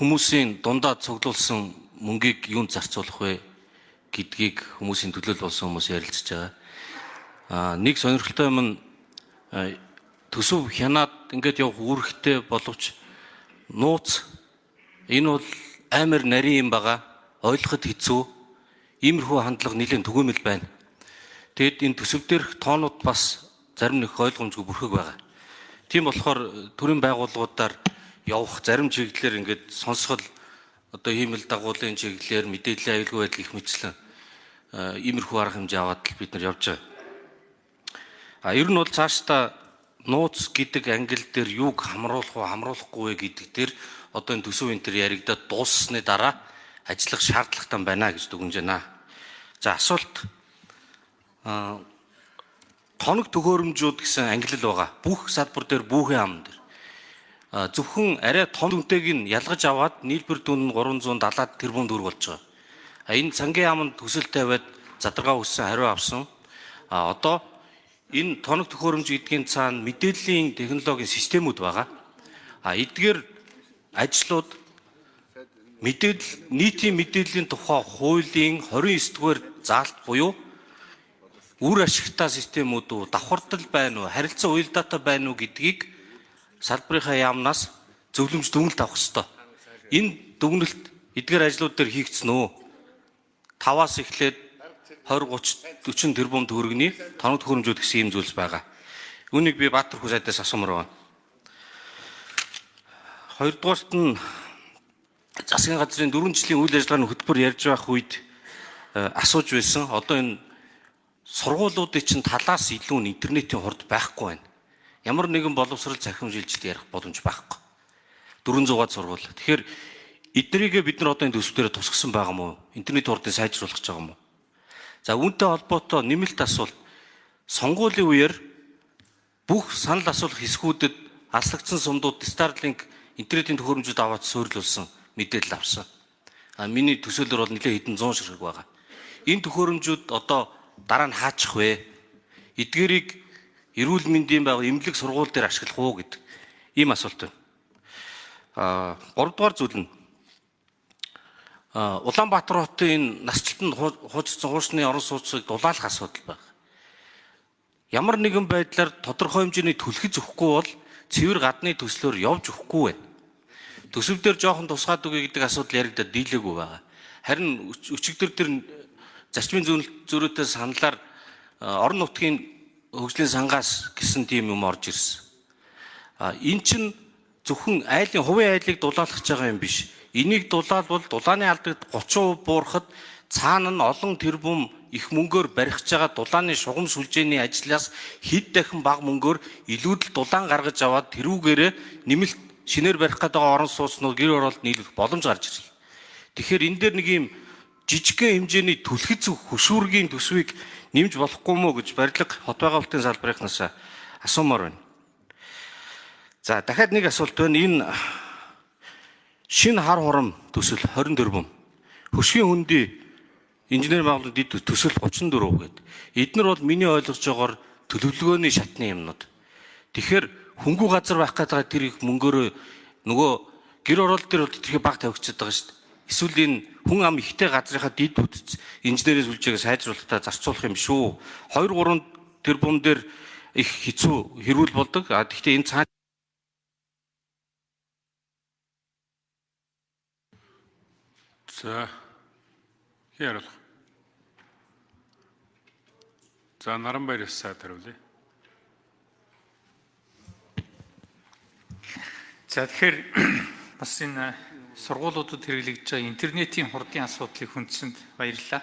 хүмүүсийн дундаа цуглуулсан мөнгийг юунд зарцуулах вэ гэдгийг хүмүүсийн төлөөлөл болсон хүмүүс ярилцж байгаа. Нэг сонирхолтой юм нь төсөв хянаад ингээд явах үүрэгтэй боловч нууц энэ бол амар нарийн юм байгаа. Ойлгоход хэцүү. Иймэрхүү хандлага нэлээд түгээмэл байна. Тэгэд энэ төсөв дээрх тоонууд бас зарим нэг ойлгомжгүй бүрхэг байгаа. Тийм болохоор төрийн байгууллагуудаар явах зарим чиглэлээр ингээд сонсгол одоо хиймэл дагуулын чиглэлээр мэдээллийн аюулгүй байдал их мэтлэн иймэрхүү арга хэмжээ аваад бид нар явж байгаа. Ер нь бол цаашдаа нууц гэдэг ангил дээр юуг хамруулах уу хамруулахгүй вэ гэдэг дээр одоо энэ төсөв энэ төр яригдаад дууссаны дараа ажиллах шаардлагатай байна гэж дүгнэж байна. За асуулт тоног төхөөрөмжүүд гэсэн ангилал байгаа. Бүх салбар дээр бүхэн ам дээр зөвхөн арай том дүнтэйг нь ялгаж аваад нийлбэр дүн нь 370 тэрбум төгрөг болж байгаа. Энэ цангийн аманд төсөл тавиад задрагаа өгсөн хариу авсан. Одоо энэ тоног төхөөрөмж гэдгийн цаана мэдээллийн технологийн системүүд байгаа. Эдгээр ажлууд нийтийн мэдээллийн тухай хуулийн 29-р заалт буюу үр ашигтай системүүд үү, давхардал байна уу, харилцан уялдаатай байна уу гэдгийг салбарынхаа яамнаас зөвлөмж дүгнэлт авах ёстой. Энэ дүгнэлт эдгээр ажлууд дээр хийгдсэн үү? 5-аас эхлээд 20, 30, 40 тэрбум төгрөгийн тоног төхөөрөмжүүд гэсэн ийм зүйлс байгаа. Үүнийг би Баатархүү сайдаас асуумаар байна. Хоёрдугаарт нь засгийн газрын 4 жилийн үйл ажиллагааны хөтөлбөр ярьж байх үед асууж байсан. Одоо энэ сургуулиудын чинь талаас илүү интернетийн хурд байхгүй байна. Ямар нэгэн боловсрал захимжилжилт ярих боломж байхгүй. 400-аад сургууль. Тэгэхээр эднэрийг бид нар одоо энэ төсөв дээр тусгасан байгаа мó? Интернет хурдыг сайжруулах гэж байгаа мó? За үүнтэй холбоотой нэмэлт асуулт. Сонгуулийн үеэр бүх санал асуулах хэсгүүдэд алслагдсан сумдууд Starlink интернетийн төхөөрөмжүүд аваад суурилуулсан мэдээлэл авсан. Миний төсөөлөл бол нэлээд хэдэн 100 ширхэг байгаа. Энэ төхөөрөмжүүд одоо дараа нь хаачих вэ? Эдгээрийг эрүүл мэндийн байгууллага эмнэлэг сургууль дээр ашиглах уу гэдэг ийм асуулт байна. 3-дугаар зүйл нь Улаанбаатар хотын энэ насжилтанд хуучирсан хуучны орон сууцыг дулаалах асуудал байна. Ямар нэгэн байдлаар тодорхой хэмжээний түлхэж өгөхгүй бол цэвэр гадны төслөөр явж өгөхгүй байна. Төсөв дээр жоохон тусгаад өгье гэдэг асуудал яригдаад дийлээгүй байгаа. Харин өчигдөр дээр зарчмын зөрүүтэй саналаар орон нутгийн хөгжлийн сангаас гэсэн тийм юм орж ирсэн. Энэ чинь зөвхөн хувийн айлыг дулаалгах байгаа юм биш. Энийг дулаалвал дулааны алдрагт 30% буурахад цаана нь олон тэрбум их мөнгөөр барихж байгаа дулааны шугам сүлжээний ажлаас хэд дахин бага мөнгөөр илүүдэл дулаан гаргаж аваад тэрүүгээрээ нэмэлт шинээр барих гэдэг орон сууцнууд гэр оролт нийлүүлэх боломж гарч ирлээ. Тэгэхээр энэ дээр нэг юм жижигхэн хэмжээний түлхэц хөшүүргийн төсвийг нэмж болохгүй мó гэж барилга хот байгуулалтын салбарынхнаас асуумаар байна. За дахиад нэг асуулт байна. Энэ шинэ хар хурам төсөл 20 тэрбум. Хөшгийн хөндий инженер байгууллагын төсөл 34 гэдэг. Эднэр бол миний ойлгож байгаагаар төлөвлөгөөний шатны юмнууд. Тэгэхээр хөнгүү газар байх гэдэг тэр их мөнгөөрөө нөгөө гэр оролт дээр бол тэрхий баг тавигчаад байгаа шүү дээ. Эсвэл энэ хүн ам ихтэй газрынхаа дид үтц инженерийн сүлжээг сайжруулалтаа зарцуулах юм шүү. 2-3 тэрбум дээр их хэцүү хэрүүл болдог. Гэхдээ энэ цаана За ярил. За Наранбаяр сайд хариулъя. За тэгэхээр бас энэ сургуулиудад хэрэглэгдэж байгаа интернетийн хурдын асуудлыг хүндсэнд баярлалаа.